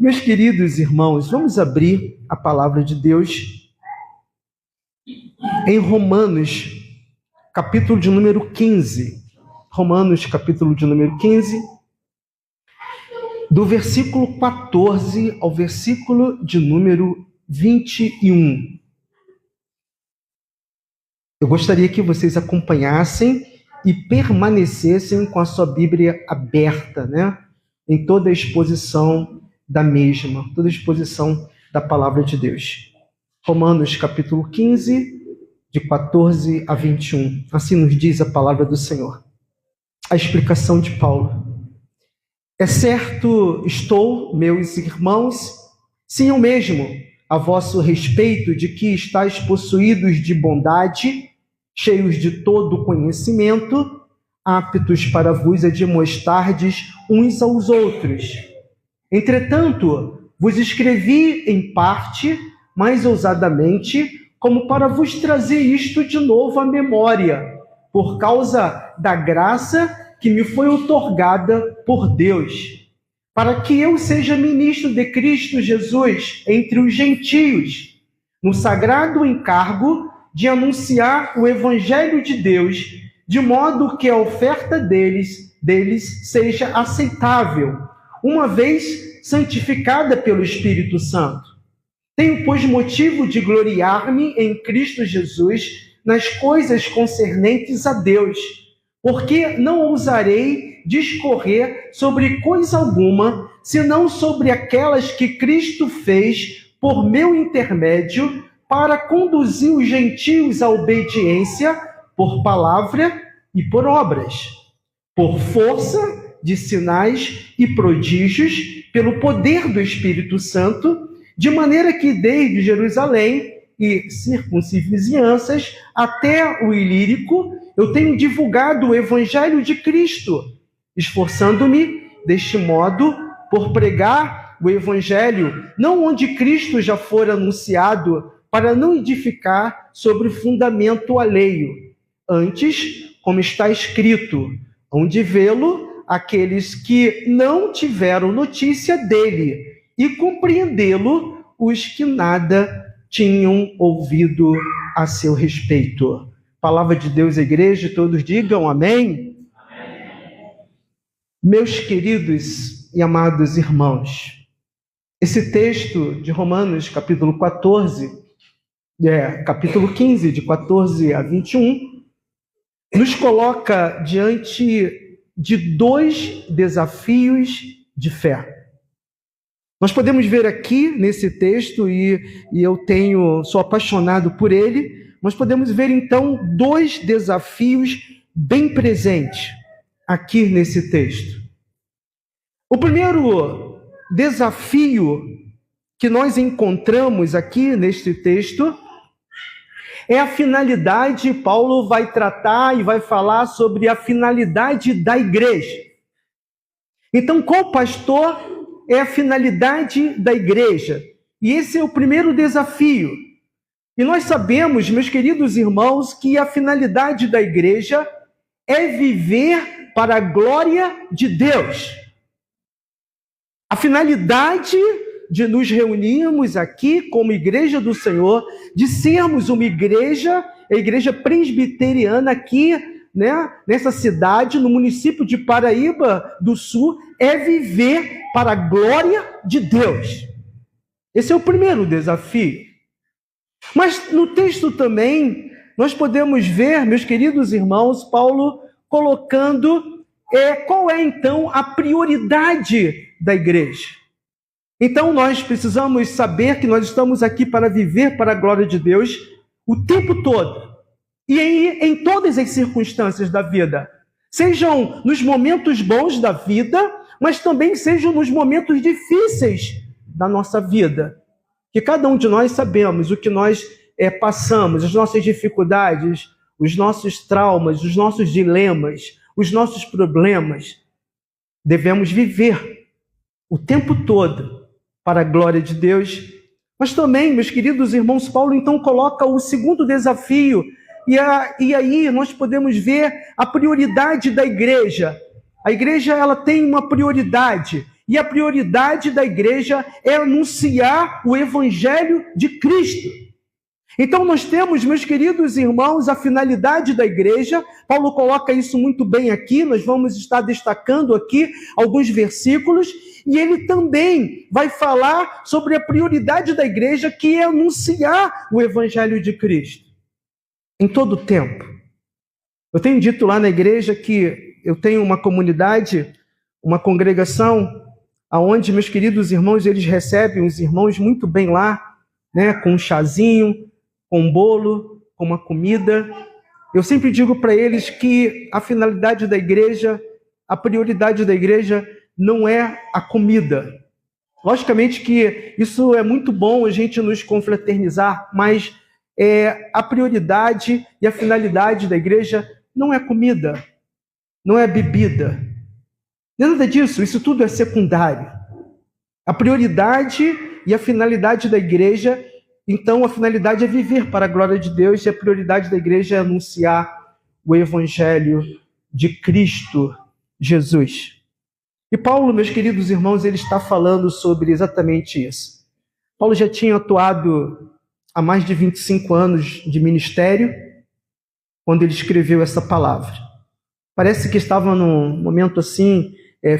Meus queridos irmãos, vamos abrir a palavra de Deus em Romanos, capítulo de número 15. Romanos, capítulo de número 15, do versículo 14 ao versículo de número 21. Eu gostaria que vocês acompanhassem e permanecessem com a sua Bíblia aberta, em toda a exposição da mesma, toda a exposição da palavra de Deus. Romanos capítulo 15, de 14 a 21. Assim nos diz a palavra do Senhor. A explicação de Paulo. É certo estou, meus irmãos, sim eu mesmo, a vosso respeito, de que estáis possuídos de bondade, cheios de todo conhecimento, aptos para vos admoestardes uns aos outros. Entretanto, vos escrevi em parte, mais ousadamente, como para vos trazer isto de novo à memória, por causa da graça que me foi outorgada por Deus, para que eu seja ministro de Cristo Jesus entre os gentios, no sagrado encargo de anunciar o Evangelho de Deus, de modo que a oferta deles seja aceitável, uma vez santificada pelo Espírito Santo. Tenho, pois, motivo de gloriar-me em Cristo Jesus nas coisas concernentes a Deus, porque não ousarei discorrer sobre coisa alguma, senão sobre aquelas que Cristo fez por meu intermédio, para conduzir os gentios à obediência por palavra e por obras, por força de sinais e prodígios, pelo poder do Espírito Santo, de maneira que desde Jerusalém e circunvizinhanças até o Ilírico, eu tenho divulgado o Evangelho de Cristo, esforçando-me deste modo por pregar o Evangelho, não onde Cristo já fora anunciado, para não edificar sobre fundamento alheio. Antes, como está escrito, hão de vê-lo aqueles que não tiveram notícia dele, e compreendê-lo os que nada tinham ouvido a seu respeito. Palavra de Deus, igreja, todos digam amém. Amém. Meus queridos e amados irmãos, esse texto de Romanos, capítulo 15, de 14 a 21, nos coloca diante de dois desafios de fé. Nós podemos ver aqui nesse texto, e eu sou apaixonado por ele, nós podemos ver então dois desafios bem presentes aqui nesse texto. O primeiro desafio que nós encontramos aqui neste texto é a finalidade. Paulo vai tratar e vai falar sobre a finalidade da igreja. Então, qual pastor é a finalidade da igreja? E esse é o primeiro desafio. E nós sabemos, meus queridos irmãos, que a finalidade da igreja é viver para a glória de Deus. A finalidade de nos reunirmos aqui como igreja do Senhor, de sermos uma igreja, a igreja presbiteriana aqui, nessa cidade, no município de Paraíba do Sul, é viver para a glória de Deus. Esse é o primeiro desafio. Mas no texto também, nós podemos ver, meus queridos irmãos, Paulo colocando qual é então a prioridade da igreja. Então nós precisamos saber que nós estamos aqui para viver para a glória de Deus o tempo todo. E em todas as circunstâncias da vida. Sejam nos momentos bons da vida, mas também sejam nos momentos difíceis da nossa vida. Que cada um de nós sabemos o que nós passamos, as nossas dificuldades, os nossos traumas, os nossos dilemas, os nossos problemas. Devemos viver o tempo todo para a glória de Deus. Mas também, meus queridos irmãos, Paulo então coloca o segundo desafio. E aí nós podemos ver a prioridade da igreja. A igreja ela tem uma prioridade. e a prioridade da igreja é anunciar o evangelho de Cristo. Então nós temos, meus queridos irmãos, a finalidade da igreja. Paulo coloca isso muito bem aqui, nós vamos estar destacando aqui alguns versículos, e ele também vai falar sobre a prioridade da igreja, que é anunciar o evangelho de Cristo em todo o tempo. Eu tenho dito lá na igreja que eu tenho uma comunidade, uma congregação, onde meus queridos irmãos, eles recebem os irmãos muito bem lá, né, com um chazinho, com um bolo, com uma comida. Eu sempre digo para eles que a finalidade da igreja, a prioridade da igreja não é a comida. Logicamente que isso é muito bom, a gente nos confraternizar, mas a prioridade e a finalidade da igreja não é comida, não é bebida. Não é nada disso, isso tudo é secundário. A prioridade e a finalidade da igreja, então a finalidade é viver para a glória de Deus, e a prioridade da igreja é anunciar o evangelho de Cristo Jesus. E Paulo, meus queridos irmãos, ele está falando sobre exatamente isso. Paulo já tinha atuado há mais de 25 anos de ministério, quando ele escreveu essa palavra. Parece que estava num momento assim,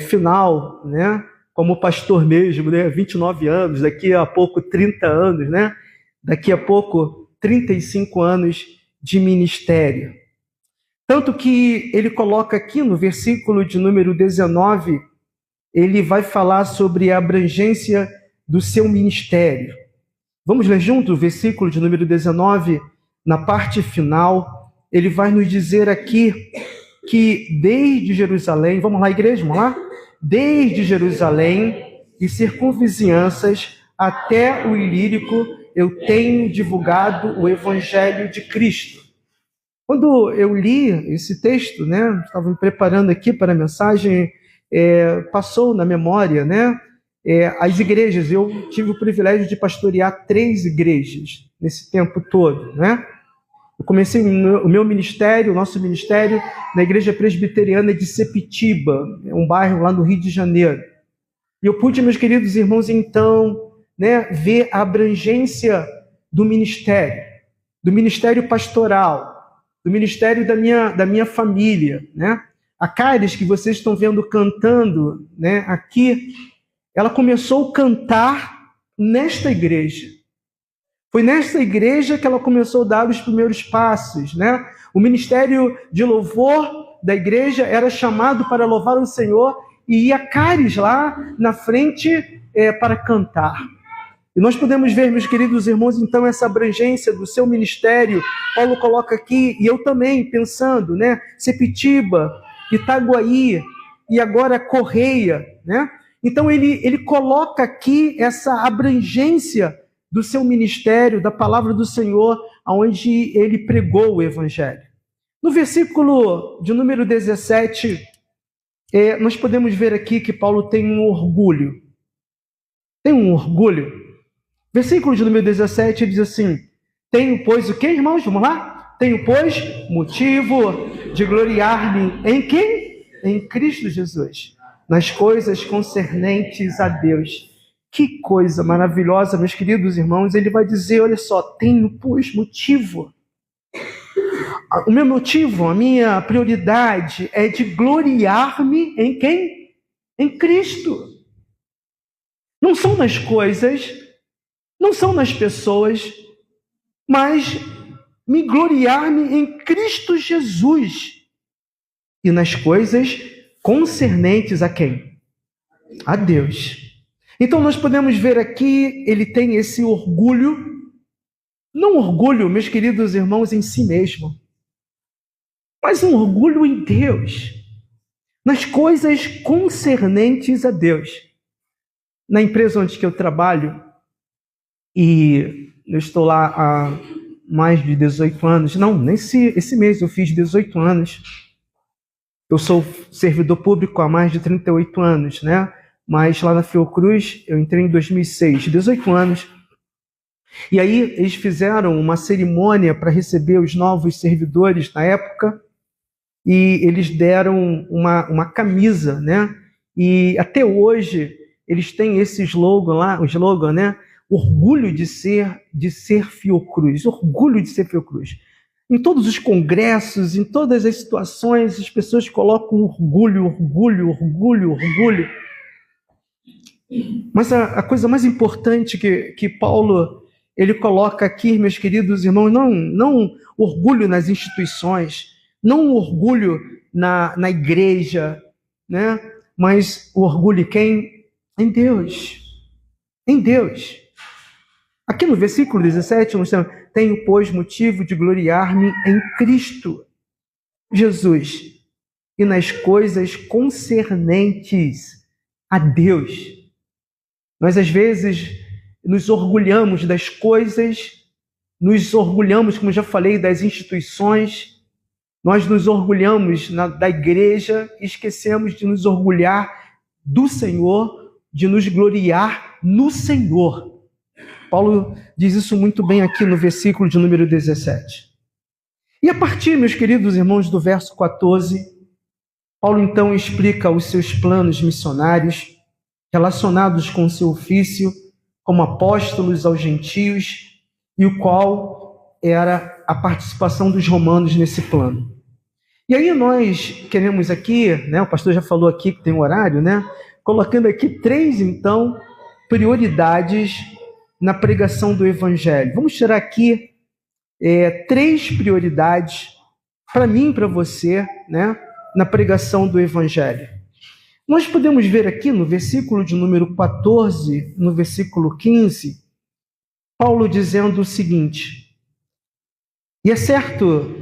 final, né? Como pastor mesmo, né? 29 anos, daqui a pouco 30 anos, né? Daqui a pouco 35 anos de ministério. Tanto que ele coloca aqui no versículo de número 19, ele vai falar sobre a abrangência do seu ministério. Vamos ler junto o versículo de número 19, na parte final. Ele vai nos dizer aqui que desde Jerusalém, vamos lá, igreja, vamos lá? Desde Jerusalém e circunvizinhanças até o Ilírico, eu tenho divulgado o evangelho de Cristo. Quando eu li esse texto, né, estava me preparando aqui para a mensagem, passou na memória, né, as igrejas. Eu tive o privilégio de pastorear 3 igrejas nesse tempo todo, né? Eu comecei o meu ministério, o nosso ministério, na Igreja Presbiteriana de Sepitiba, um bairro lá no Rio de Janeiro. E eu pude, meus queridos irmãos, então, né, ver a abrangência do ministério pastoral, do ministério da minha família, né? A Cáris, que vocês estão vendo cantando, né, aqui, ela começou a cantar nesta igreja. Foi nesta igreja que ela começou a dar os primeiros passos, né? O ministério de louvor da igreja era chamado para louvar o Senhor, e ia Cáris lá na frente para cantar. E nós podemos ver, meus queridos irmãos, então, essa abrangência do seu ministério. Paulo coloca aqui, e eu também pensando, né? Sepitiba, Itaguaí e agora Correia, né? Então ele coloca aqui essa abrangência do seu ministério, da palavra do Senhor, onde ele pregou o evangelho. No versículo de número 17, nós podemos ver aqui que Paulo tem um orgulho. Tem um orgulho. Versículo de número 17, ele diz assim: tenho, pois, o quê, irmãos? Vamos lá? Tenho, pois, motivo de gloriar-me em quem? Em Cristo Jesus, nas coisas concernentes a Deus. Que coisa maravilhosa, meus queridos irmãos. Ele vai dizer, olha só, tenho, pois, motivo. O meu motivo, a minha prioridade é de gloriar-me em quem? Em Cristo. Não são nas coisas, não são nas pessoas, mas me gloriar-me em Cristo Jesus e nas coisas concernentes a quem? A Deus. Então nós podemos ver aqui, ele tem esse orgulho, não orgulho, meus queridos irmãos, em si mesmo, mas um orgulho em Deus, nas coisas concernentes a Deus. Na empresa onde eu trabalho, e eu estou lá há mais de 18 anos, não, esse mês eu fiz 18 anos, eu sou servidor público há mais de 38 anos, né? Mas lá na Fiocruz eu entrei em 2006, 18 anos. E aí eles fizeram uma cerimônia para receber os novos servidores na época, e eles deram uma camisa, né? e até hoje eles têm esse slogan lá, o slogan, né? Orgulho de ser Fiocruz, orgulho de ser Fiocruz. Em todos os congressos, em todas as situações, as pessoas colocam orgulho, orgulho, orgulho, orgulho. Mas a coisa mais importante que Paulo ele coloca aqui, meus queridos irmãos, não orgulho nas instituições, não orgulho na igreja, né? Mas o orgulho em quem? Em Deus. Em Deus. Aqui no versículo 17, nós temos: tenho, pois, motivo de gloriar-me em Cristo Jesus e nas coisas concernentes a Deus. Nós, às vezes, nos orgulhamos das coisas, nos orgulhamos, como já falei, das instituições, nós nos orgulhamos da igreja e esquecemos de nos orgulhar do Senhor, de nos gloriar no Senhor. Paulo diz isso muito bem aqui no versículo de número 17. E a partir, meus queridos irmãos, do verso 14, Paulo então explica os seus planos missionários relacionados com o seu ofício como apóstolos aos gentios e o qual era a participação dos romanos nesse plano. E aí nós queremos aqui, né, o pastor já falou aqui que tem um horário, né, colocando aqui 3, então, prioridades na pregação do Evangelho. Vamos tirar aqui 3 prioridades para mim e para você, né, na pregação do Evangelho. Nós podemos ver aqui no versículo de número 14, no versículo 15, Paulo dizendo o seguinte: e é certo,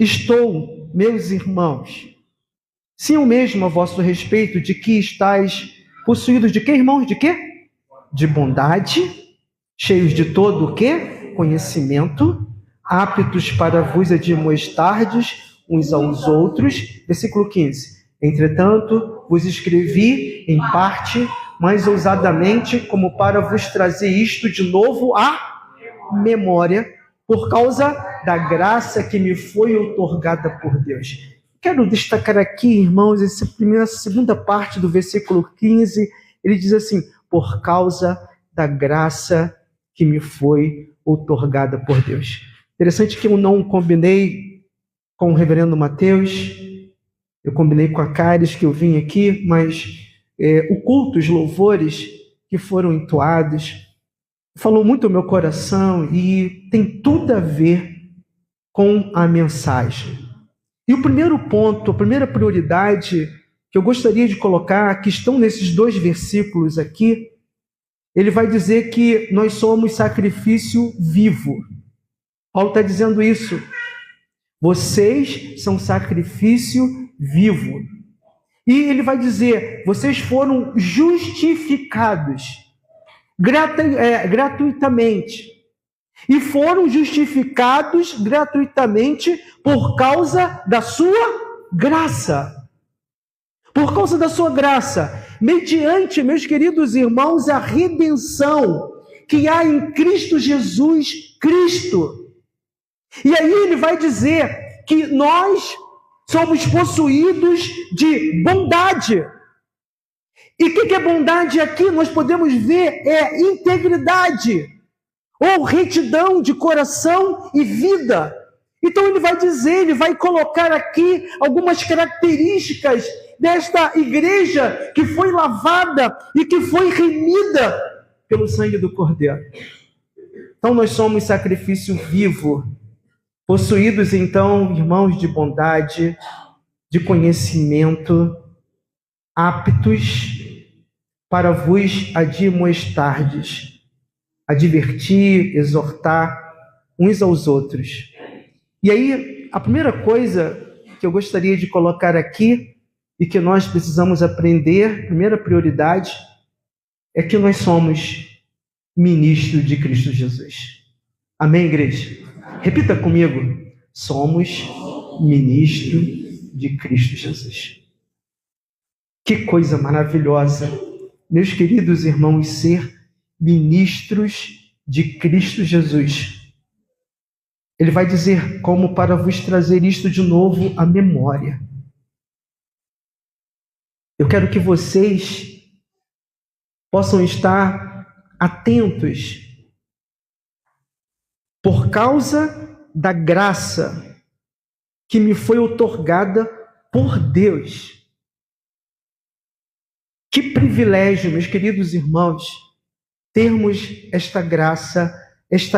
estou, meus irmãos, sim, eu mesmo a vosso respeito, de que estáis possuídos de quê, irmãos? De quê? De bondade, cheios de todo o quê? Conhecimento, aptos para vos admoestardes uns aos outros. Versículo 15. Entretanto, vos escrevi em parte, mais ousadamente, como para vos trazer isto de novo à memória, por causa da graça que me foi outorgada por Deus. Quero destacar aqui, irmãos, essa segunda parte do versículo 15, ele diz assim: por causa da graça que me foi outorgada por Deus. Interessante que eu não combinei com o reverendo Mateus, eu combinei com a Cáris que eu vim aqui, mas o culto, os louvores que foram entoados, falou muito ao meu coração e tem tudo a ver com a mensagem. E o primeiro ponto, a primeira prioridade que eu gostaria de colocar, que estão nesses 2 versículos aqui, ele vai dizer que nós somos sacrifício vivo. Paulo está dizendo isso. Vocês são sacrifício vivo. E ele vai dizer: vocês foram justificados gratuitamente. E foram justificados gratuitamente por causa da sua graça. Por causa da sua graça. Mediante, meus queridos irmãos, a redenção que há em Cristo Jesus, Cristo. E aí ele vai dizer que nós somos possuídos de bondade. E o que é bondade aqui? Nós podemos ver integridade, ou retidão de coração e vida. Então ele vai dizer, ele vai colocar aqui algumas características desta igreja que foi lavada e que foi remida pelo sangue do Cordeiro. Então nós somos sacrifício vivo, possuídos então, irmãos, de bondade, de conhecimento, aptos para vos admoestardes, advertir, exortar uns aos outros. E aí, a primeira coisa que eu gostaria de colocar aqui e que nós precisamos aprender, primeira prioridade, é que nós somos ministros de Cristo Jesus. Amém, igreja? Repita comigo: somos ministro de Cristo Jesus. Que coisa maravilhosa, meus queridos irmãos, ser ministros de Cristo Jesus. Ele vai dizer: como para vos trazer isto de novo à memória. Eu quero que vocês possam estar atentos por causa da graça que me foi outorgada por Deus. Que privilégio, meus queridos irmãos, termos esta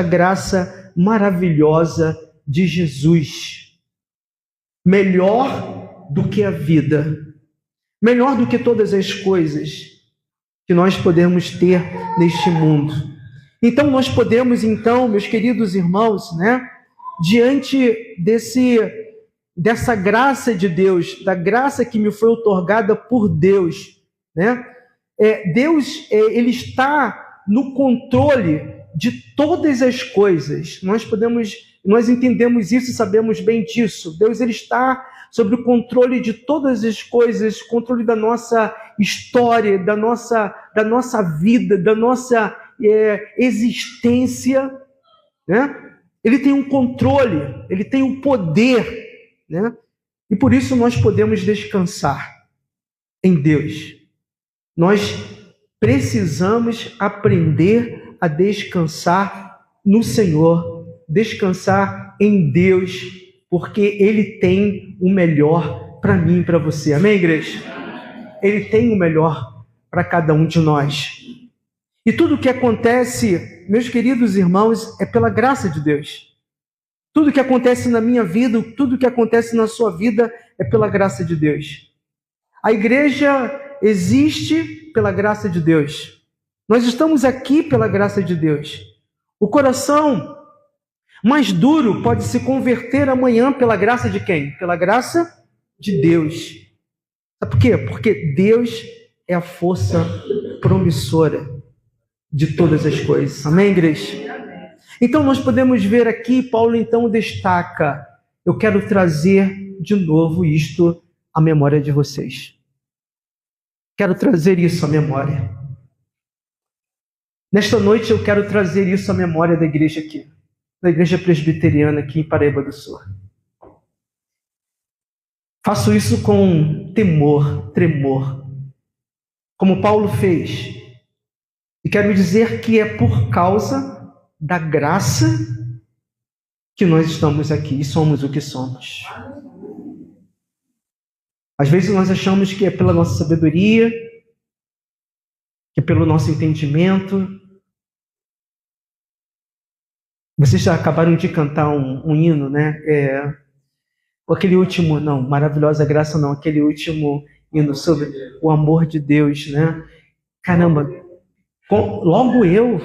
graça maravilhosa de Jesus. Melhor do que a vida, melhor do que todas as coisas que nós podemos ter neste mundo. Então nós podemos, meus queridos irmãos, diante dessa graça de Deus, da graça que me foi outorgada por Deus, Deus, ele está no controle de todas as coisas. Nós entendemos isso e sabemos bem disso. Deus, ele está sobre o controle de todas as coisas, controle da nossa história, da nossa vida, da nossa existência, Ele tem um controle, ele tem um poder, E por isso nós podemos descansar em Deus. Nós precisamos aprender a descansar no Senhor, descansar em Deus, porque Ele tem o melhor para mim e para você. Amém, igreja? Ele tem o melhor para cada um de nós. E tudo o que acontece, meus queridos irmãos, é pela graça de Deus. Tudo o que acontece na minha vida, tudo o que acontece na sua vida é pela graça de Deus. A igreja existe pela graça de Deus. Nós estamos aqui pela graça de Deus. O coração mais duro pode se converter amanhã pela graça de quem? Pela graça de Deus. Sabe por quê? Porque Deus é a força promissora de todas as coisas. Amém, igreja? Então nós podemos ver aqui, Paulo então destaca: eu quero trazer de novo isto à memória de vocês. Quero trazer isso à memória. Nesta noite eu quero trazer isso à memória da igreja aqui, da igreja presbiteriana aqui em Paraíba do Sul. Faço isso com temor, tremor, como Paulo fez. E quero dizer que é por causa da graça que nós estamos aqui e somos o que somos. Às vezes nós achamos que é pela nossa sabedoria, que é pelo nosso entendimento. Vocês já acabaram de cantar um hino, aquele último, não, Maravilhosa Graça não, aquele último hino sobre o amor de Deus, Caramba, logo eu.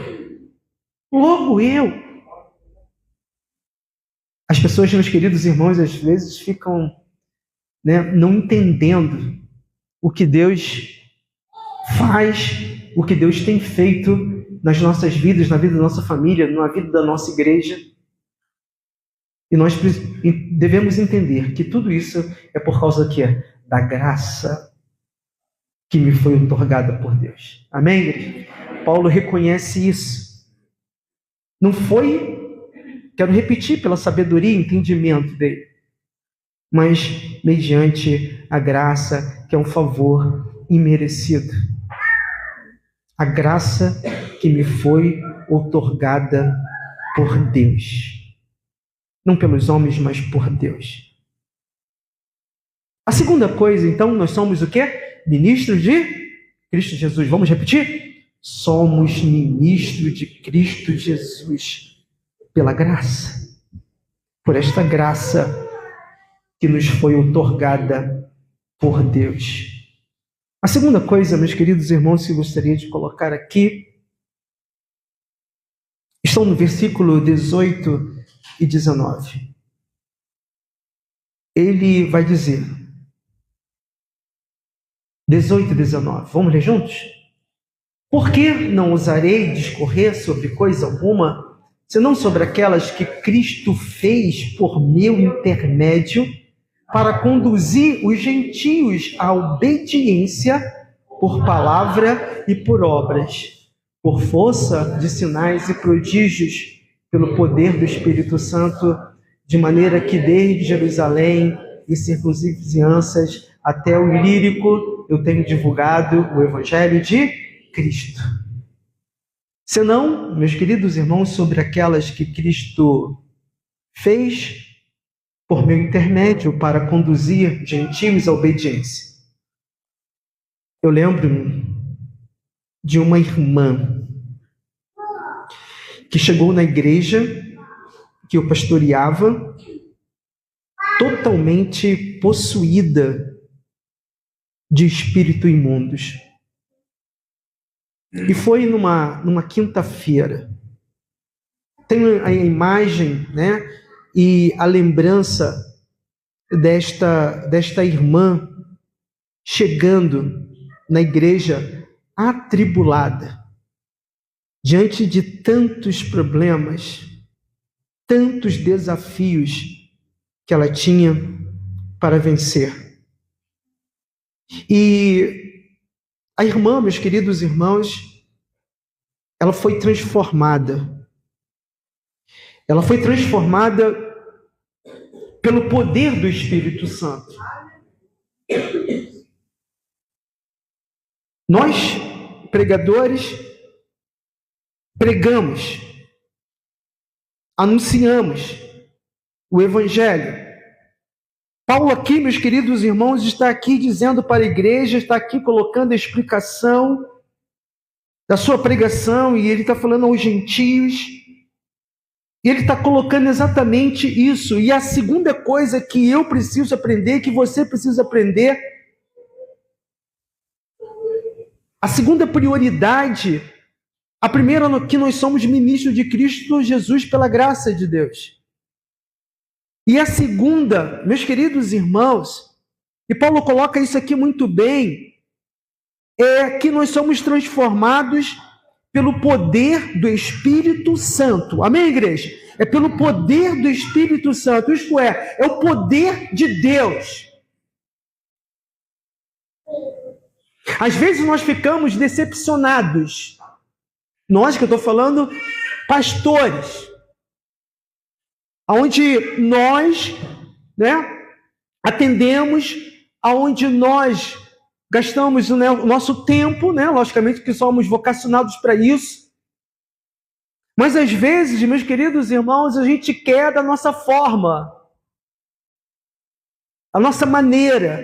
As pessoas, meus queridos irmãos, às vezes ficam não entendendo o que Deus faz, o que Deus tem feito nas nossas vidas, na vida da nossa família, na vida da nossa igreja. E nós devemos entender que tudo isso é por causa da graça que me foi outorgada por Deus. Amém, igreja? Paulo reconhece isso. Não foi, quero repetir, pela sabedoria e entendimento dele, mas mediante a graça, que é um favor imerecido. A graça que me foi outorgada por Deus. Não pelos homens, mas por Deus. A segunda coisa, então, nós somos o quê? Ministros de Cristo Jesus. Vamos repetir? Somos ministros de Cristo Jesus pela graça. Por esta graça que nos foi outorgada por Deus. A segunda coisa, meus queridos irmãos, que eu gostaria de colocar aqui, estão no versículo 18 e 19. Ele vai dizer, 18 e 19, vamos ler juntos? Por que não ousarei discorrer sobre coisa alguma, senão sobre aquelas que Cristo fez por meu intermédio, para conduzir os gentios à obediência por palavra e por obras, por força de sinais e prodígios, pelo poder do Espírito Santo, de maneira que desde Jerusalém e circunvizinhanças até o Ilírico eu tenho divulgado o Evangelho de Cristo. Senão, meus queridos irmãos, sobre aquelas que Cristo fez por meu intermédio para conduzir gentios à obediência. Eu lembro-me de uma irmã que chegou na igreja que eu pastoreava, totalmente possuída de espíritos imundos. E foi numa quinta-feira. Tenho a imagem, né, e a lembrança desta irmã chegando na igreja atribulada, diante de tantos problemas, tantos desafios que ela tinha para vencer. E a irmã, meus queridos irmãos, ela foi transformada. Ela foi transformada pelo poder do Espírito Santo. Nós, pregadores, pregamos, anunciamos o Evangelho. Paulo aqui, meus queridos irmãos, está aqui dizendo para a igreja, está aqui colocando a explicação da sua pregação, e ele está falando aos gentios, e ele está colocando exatamente isso. E a segunda coisa que eu preciso aprender, que você precisa aprender, a segunda prioridade, a primeira que nós somos ministros de Cristo Jesus pela graça de Deus. E a segunda, meus queridos irmãos, e Paulo coloca isso aqui muito bem, é que nós somos transformados pelo poder do Espírito Santo. Amém, igreja? É pelo poder do Espírito Santo, isto é o poder de Deus. Às vezes nós ficamos decepcionados. Nós, que eu estou falando, pastores, aonde nós, atendemos, aonde nós gastamos o nosso tempo, logicamente que somos vocacionados para isso. Mas às vezes, meus queridos irmãos, a gente quer da nossa forma, a nossa maneira.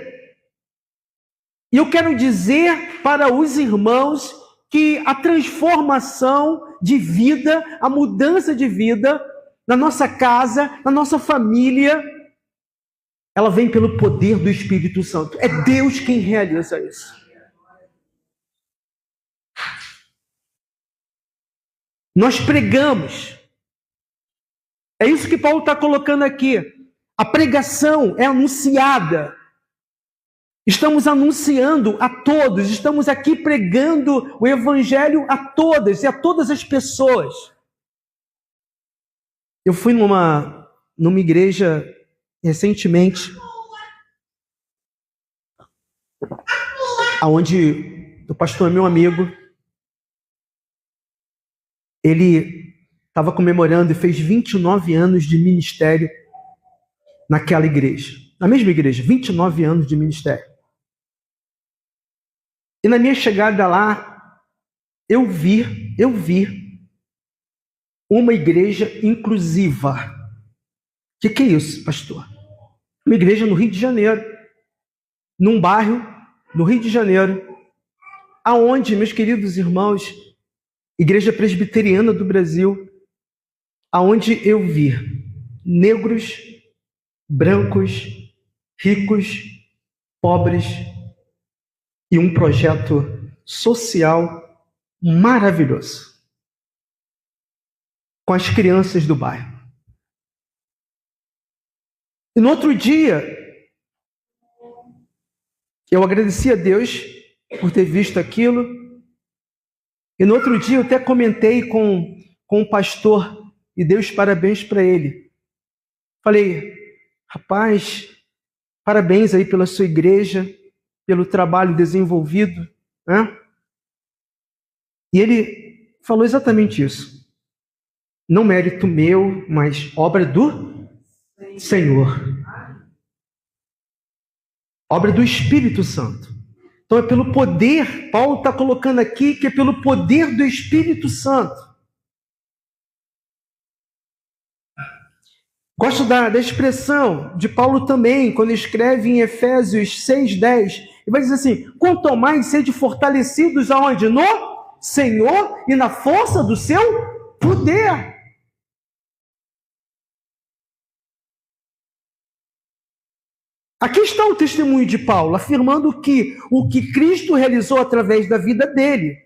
E eu quero dizer para os irmãos que a transformação de vida, a mudança de vida na nossa casa, na nossa família, ela vem pelo poder do Espírito Santo. É Deus quem realiza isso. Nós pregamos. É isso que Paulo está colocando aqui. A pregação é anunciada. Estamos anunciando a todos, estamos aqui pregando o Evangelho a todas e a todas as pessoas. Eu fui numa igreja recentemente, onde o pastor é meu amigo, ele estava comemorando e fez 29 anos de ministério naquela igreja, na mesma igreja, 29 anos de ministério. E na minha chegada lá, eu vi uma igreja inclusiva. O que é isso, pastor? Uma igreja no Rio de Janeiro, num bairro no Rio de Janeiro, aonde, meus queridos irmãos, Igreja Presbiteriana do Brasil, aonde eu vi negros, brancos, ricos, pobres, e um projeto social maravilhoso com as crianças do bairro. E no outro dia, eu agradeci a Deus por ter visto aquilo. E no outro dia eu até comentei com o pastor e dei os parabéns para ele. Falei, rapaz, parabéns aí pela sua igreja, pelo trabalho desenvolvido, E ele falou exatamente isso. Não mérito meu, mas obra do Senhor. Obra do Espírito Santo. Então é pelo poder, Paulo está colocando aqui que é pelo poder do Espírito Santo. Gosto da expressão de Paulo também, quando escreve em Efésios 6:10, ele vai dizer assim: quanto mais sede fortalecidos aonde? No Senhor e na força do seu poder. Aqui está o testemunho de Paulo, afirmando que o que Cristo realizou através da vida dele,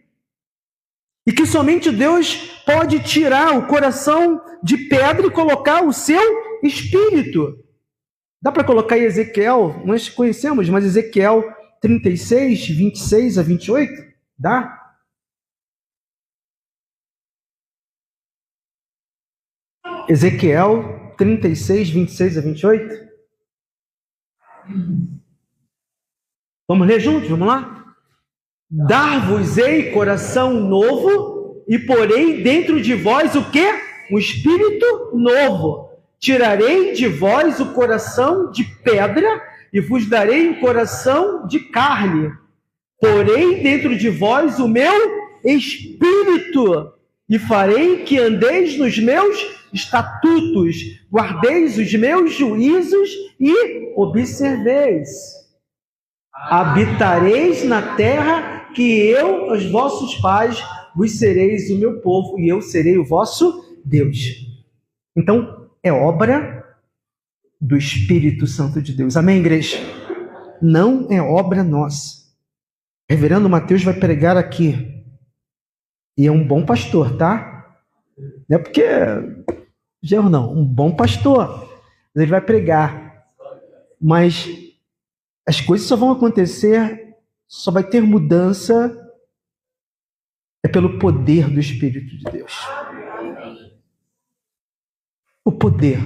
e que somente Deus pode tirar o coração de pedra e colocar o seu espírito. Dá para colocar em Ezequiel, nós conhecemos, mas Ezequiel 36, 26 a 28? Dá? Ezequiel 36, 26 a 28? Vamos ler juntos? Vamos lá? Dar-vos-ei coração novo e porei dentro de vós o quê? Um espírito novo. Tirarei de vós o coração de pedra e vos darei um coração de carne. Porei dentro de vós o meu espírito e farei que andeis nos meus estatutos, guardeis os meus juízos e observeis. Habitareis na terra que eu, os vossos pais, vos sereis o meu povo e eu serei o vosso Deus. Então, é obra do Espírito Santo de Deus. Amém, igreja? Não é obra nossa. O reverendo Mateus vai pregar aqui. E é um bom pastor, tá? Não é porque... Gerro não, um bom pastor. Ele vai pregar. Mas as coisas só vão acontecer, só vai ter mudança é pelo poder do Espírito de Deus. O poder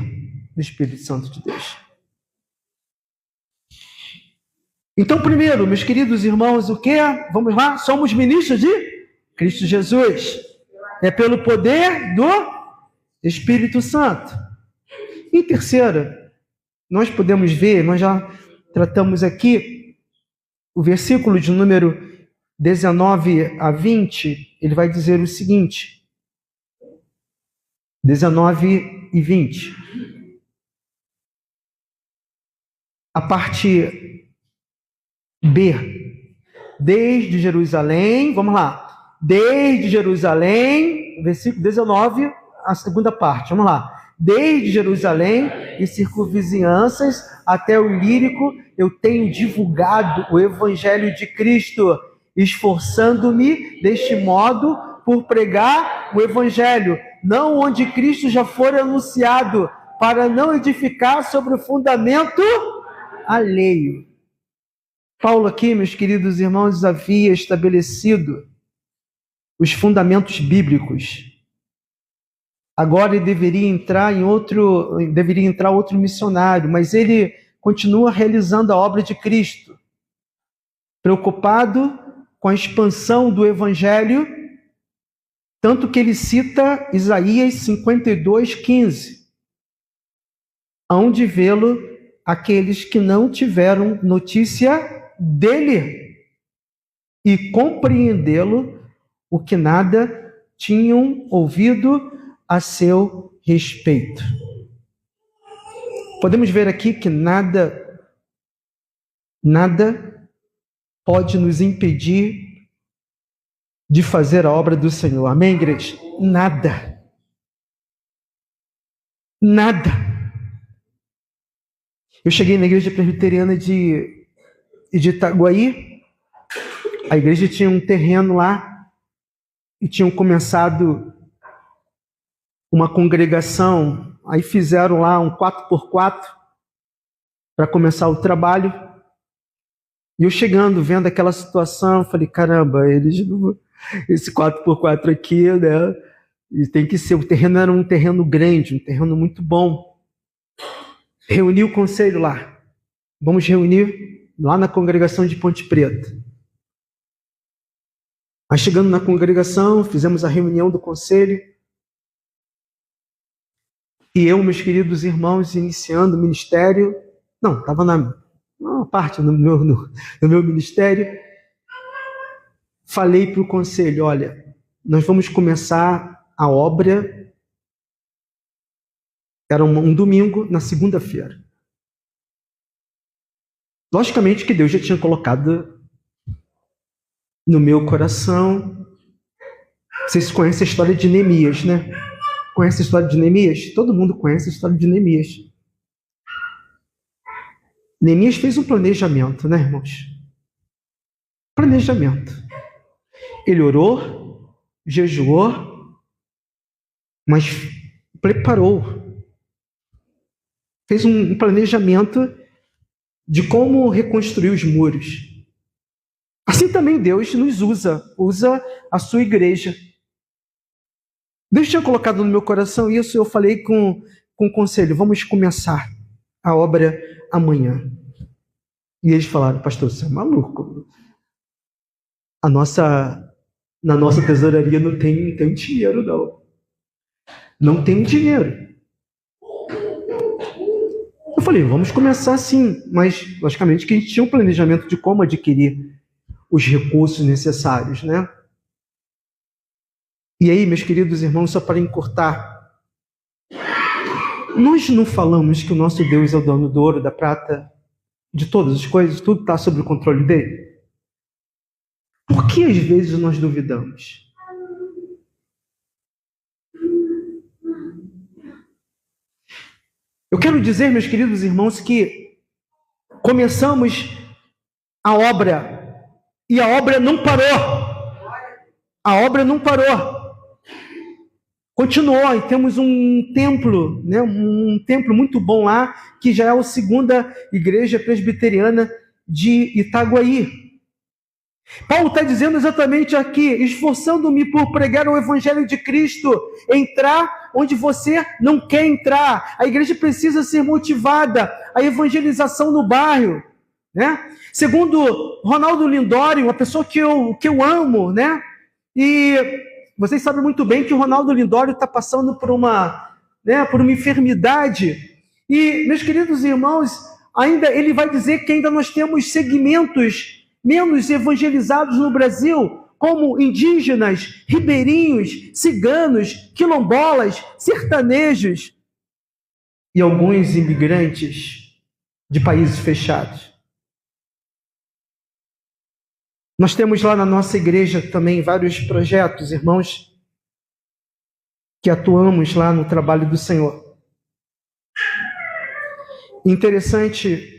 do Espírito Santo de Deus. Então, primeiro, meus queridos irmãos, o que? Vamos lá? Somos ministros de Cristo Jesus. É pelo poder do Espírito Santo. Em terceiro, nós podemos ver, nós já tratamos aqui, o versículo de número 19 a 20, ele vai dizer o seguinte, 19 e 20. A parte B, desde Jerusalém, vamos lá, desde Jerusalém, versículo 19, a segunda parte, vamos lá. Desde Jerusalém e circunvizinhanças até o Ilírico, eu tenho divulgado o Evangelho de Cristo, esforçando-me deste modo por pregar o Evangelho, não onde Cristo já for anunciado, para não edificar sobre o fundamento alheio. Paulo aqui, meus queridos irmãos, havia estabelecido os fundamentos bíblicos. Agora ele deveria entrar outro missionário, mas ele continua realizando a obra de Cristo, preocupado com a expansão do Evangelho, tanto que ele cita Isaías 52:15, onde vê-lo aqueles que não tiveram notícia dele e compreendê-lo, o que nada tinham ouvido a seu respeito. Podemos ver aqui que nada pode nos impedir de fazer a obra do Senhor. Amém, igreja? Nada. Nada. Eu cheguei na igreja presbiteriana de Itaguaí. A igreja tinha um terreno lá e tinham começado uma congregação, aí fizeram lá um 4x4 para começar o trabalho. E eu chegando, vendo aquela situação, falei, caramba, esse 4x4 aqui, né? E tem que ser, o terreno era um terreno grande, um terreno muito bom. Reuni o conselho lá. Vamos reunir lá na congregação de Ponte Preta. Aí chegando na congregação, fizemos a reunião do conselho. E eu, meus queridos irmãos, iniciando o ministério, estava na parte do meu ministério, falei para o conselho, olha, nós vamos começar a obra, era um domingo, na segunda-feira. Logicamente que Deus já tinha colocado no meu coração. Vocês conhecem a história de Neemias, né? Conhece a história de Neemias? Todo mundo conhece a história de Neemias. Neemias fez um planejamento, né, irmãos? Planejamento. Ele orou, jejuou, mas preparou. Fez um planejamento de como reconstruir os muros. Assim também Deus nos usa a sua igreja. Deus tinha colocado no meu coração isso, eu falei com o conselho, vamos começar a obra amanhã. E eles falaram, pastor, você é maluco. Na nossa tesouraria não tem dinheiro, não. Não tem dinheiro. Eu falei, vamos começar sim, mas logicamente que a gente tinha um planejamento de como adquirir os recursos necessários, né? E aí, meus queridos irmãos, só para encurtar, nós não falamos que o nosso Deus é o dono do ouro, da prata, de todas as coisas, tudo está sob o controle dele? Por que às vezes nós duvidamos? Eu quero dizer, meus queridos irmãos, que começamos a obra e a obra não parou. A obra não parou. Continuou, e temos um templo, né, um templo muito bom lá, que já é a segunda igreja presbiteriana de Itaguaí. Paulo está dizendo exatamente aqui, esforçando-me por pregar o evangelho de Cristo, entrar onde você não quer entrar. A igreja precisa ser motivada, a evangelização no bairro, né? Segundo Ronaldo Lindório, uma pessoa que eu amo, né? E vocês sabem muito bem que o Ronaldo Lindório está passando por uma enfermidade. E, meus queridos irmãos, ainda ele vai dizer que ainda nós temos segmentos menos evangelizados no Brasil, como indígenas, ribeirinhos, ciganos, quilombolas, sertanejos e alguns imigrantes de países fechados. Nós temos lá na nossa igreja também vários projetos, irmãos, que atuamos lá no trabalho do Senhor. Interessante,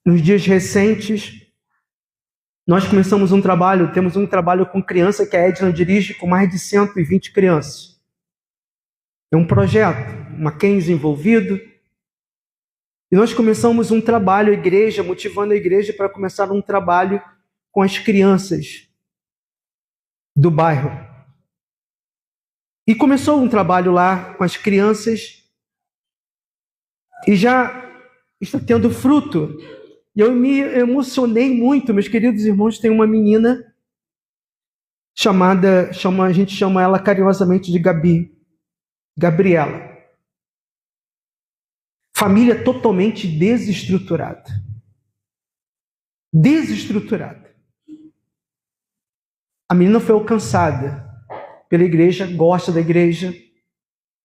nos dias recentes, nós começamos temos um trabalho com criança que a Edna dirige com mais de 120 crianças. É um projeto, uma Mackenzie envolvido. E nós começamos um trabalho, a igreja, motivando a igreja para começar um trabalho com as crianças do bairro. E começou um trabalho lá com as crianças e já está tendo fruto. E eu me emocionei muito, meus queridos irmãos, tem uma menina a gente chama ela carinhosamente de Gabriela. Família totalmente desestruturada. Desestruturada. A menina foi alcançada pela igreja, gosta da igreja,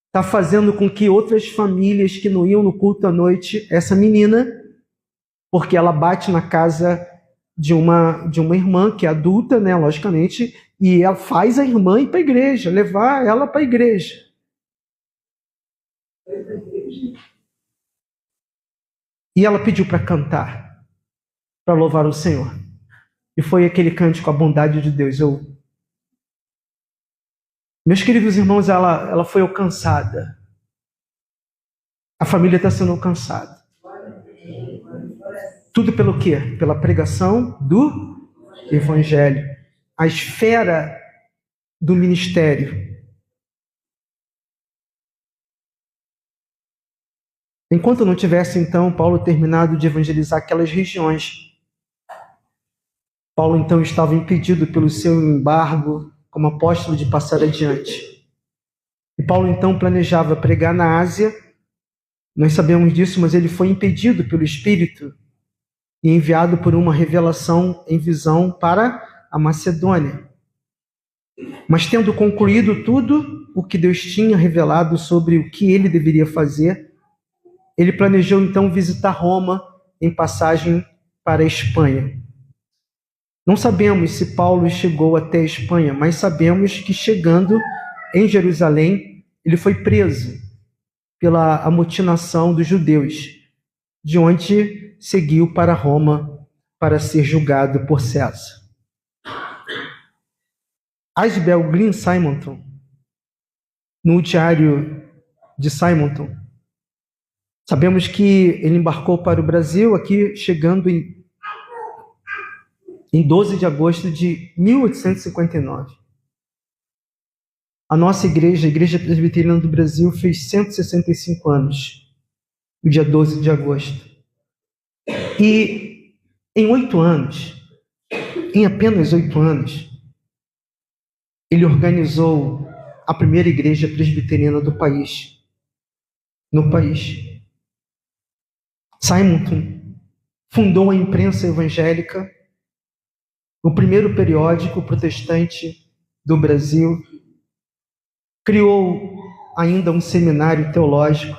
está fazendo com que outras famílias que não iam no culto à noite, essa menina, porque ela bate na casa de uma irmã que é adulta, né, logicamente, e ela faz a irmã ir para a igreja, levar ela para a igreja. E ela pediu para cantar, para louvar o Senhor. E foi aquele cântico, a bondade de Deus. Meus queridos irmãos, ela foi alcançada. A família está sendo alcançada. Tudo pelo quê? Pela pregação do Evangelho. A esfera do ministério. Enquanto não tivesse, então, Paulo terminado de evangelizar aquelas regiões, Paulo, então, estava impedido pelo seu embargo como apóstolo de passar adiante. E Paulo, então, planejava pregar na Ásia. Nós sabemos disso, mas ele foi impedido pelo Espírito e enviado por uma revelação em visão para a Macedônia. Mas tendo concluído tudo o que Deus tinha revelado sobre o que ele deveria fazer, ele planejou então visitar Roma em passagem para a Espanha. Não sabemos se Paulo chegou até a Espanha, mas sabemos que chegando em Jerusalém, ele foi preso pela amotinação dos judeus, de onde seguiu para Roma para ser julgado por César. Asbel Green Simonton, no diário de Simonton, sabemos que ele embarcou para o Brasil, aqui chegando em 12 de agosto de 1859. A nossa igreja, a Igreja Presbiteriana do Brasil, fez 165 anos, no dia 12 de agosto. E em 8 anos, em apenas 8 anos, ele organizou a primeira igreja presbiteriana do país, no país. Simonton fundou a imprensa evangélica, o primeiro periódico protestante do Brasil, criou ainda um seminário teológico.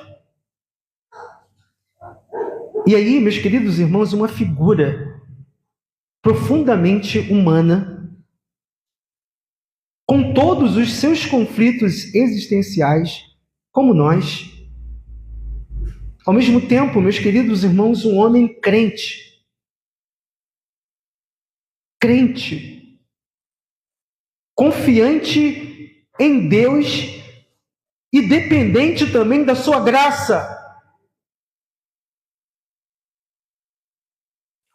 E aí, meus queridos irmãos, uma figura profundamente humana, com todos os seus conflitos existenciais, como nós. Ao mesmo tempo, meus queridos irmãos, um homem crente, confiante em Deus e dependente também da sua graça.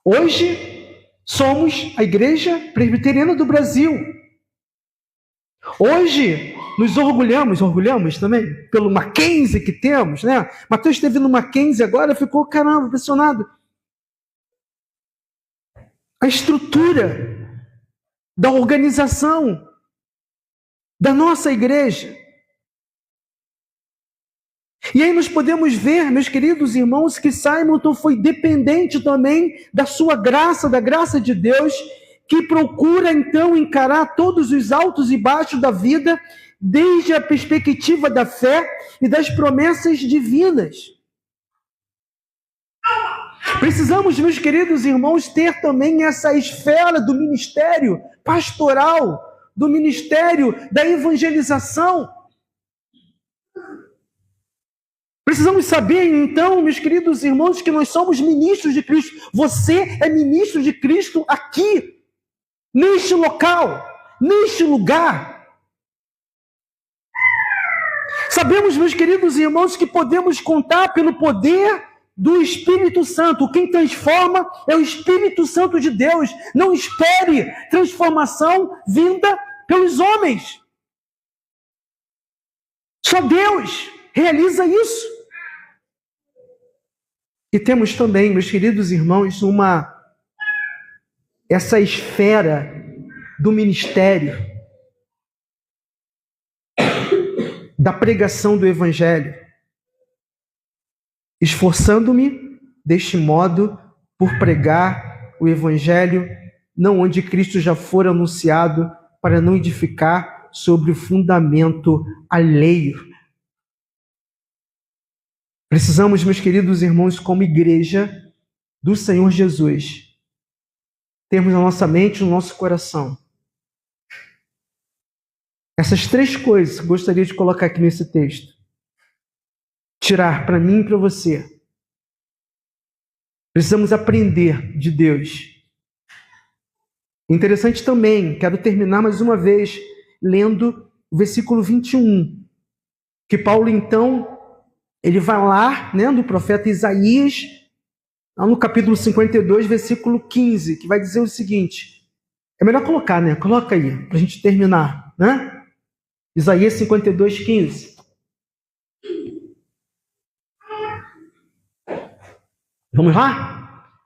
Hoje, somos a Igreja Presbiteriana do Brasil. Hoje, nos orgulhamos também pelo Mackenzie que temos, né? Mateus esteve no Mackenzie agora, ficou, caramba, impressionado. A estrutura da organização da nossa igreja. E aí nós podemos ver, meus queridos irmãos, que Simonton foi dependente também da sua graça, da graça de Deus, que procura então encarar todos os altos e baixos da vida, desde a perspectiva da fé e das promessas divinas. Precisamos, meus queridos irmãos, ter também essa esfera do ministério pastoral, do ministério da evangelização. Precisamos saber, então, meus queridos irmãos, que nós somos ministros de Cristo. Você é ministro de Cristo aqui, neste local, neste lugar. Sabemos, meus queridos irmãos, que podemos contar pelo poder do Espírito Santo. Quem transforma é o Espírito Santo de Deus. Não espere transformação vinda pelos homens. Só Deus realiza isso. E temos também, meus queridos irmãos, essa esfera do ministério, da pregação do Evangelho, esforçando-me deste modo por pregar o Evangelho, não onde Cristo já for anunciado, para não edificar sobre o fundamento alheio. Precisamos, meus queridos irmãos, como igreja do Senhor Jesus, termos na nossa mente, no nosso coração, essas 3 coisas que eu gostaria de colocar aqui nesse texto. Tirar para mim e para você. Precisamos aprender de Deus. Interessante também, quero terminar mais uma vez lendo o versículo 21, que Paulo então, ele vai lá, né, do profeta Isaías, lá no capítulo 52, versículo 15, que vai dizer o seguinte, é melhor colocar, né? Coloca aí, para a gente terminar, né? Isaías 52, 15. Vamos lá?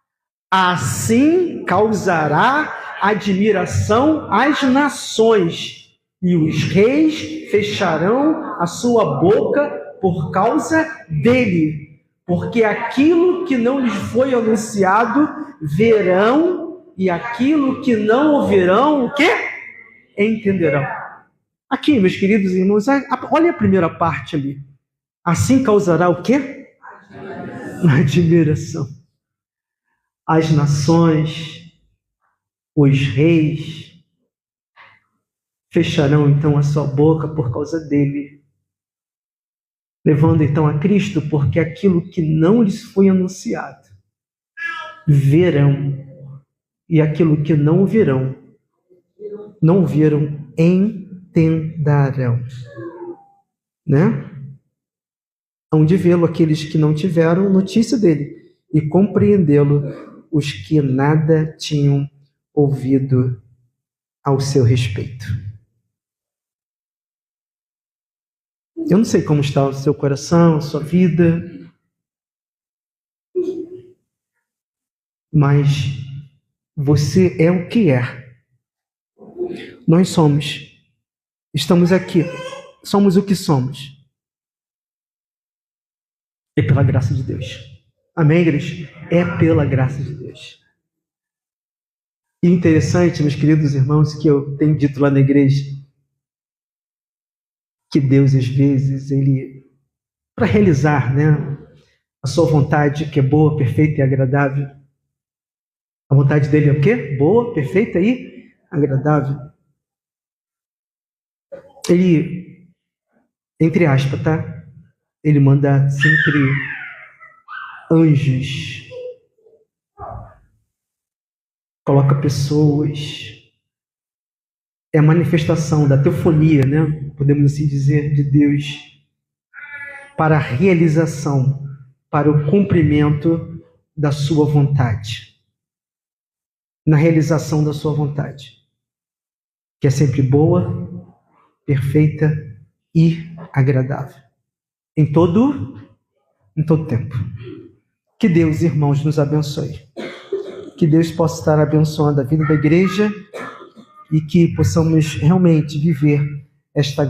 Assim causará admiração às nações, e os reis fecharão a sua boca por causa dele, porque aquilo que não lhes foi anunciado verão e aquilo que não ouvirão, o quê? Entenderão. Aqui, meus queridos irmãos, olha a primeira parte ali. Assim causará o quê? Admiração. As nações, os reis, fecharão então a sua boca por causa dele, levando então a Cristo, porque aquilo que não lhes foi anunciado, verão, e aquilo que não viram, não viram, entenderão. Né? Hão de vê-lo aqueles que não tiveram notícia dele, e compreendê-lo os que nada tinham ouvido ao seu respeito. Eu não sei como está o seu coração, a sua vida, mas você é o que é. Nós estamos aqui, somos o que somos. É pela graça de Deus. Amém, igreja? É pela graça de Deus. E interessante, meus queridos irmãos, que eu tenho dito lá na igreja, que Deus, às vezes, Ele, para realizar, né, a sua vontade, que é boa, perfeita e agradável, a vontade dele é o quê? Boa, perfeita e agradável. Ele, entre aspas, tá? Ele manda sempre anjos, coloca pessoas, é a manifestação da teofonia, né? Podemos assim dizer, de Deus, para a realização, para o cumprimento da sua vontade, na realização da sua vontade, que é sempre boa, perfeita e agradável, em todo tempo. Que Deus, irmãos, nos abençoe. Que Deus possa estar abençoando a vida da igreja e que possamos realmente viver esta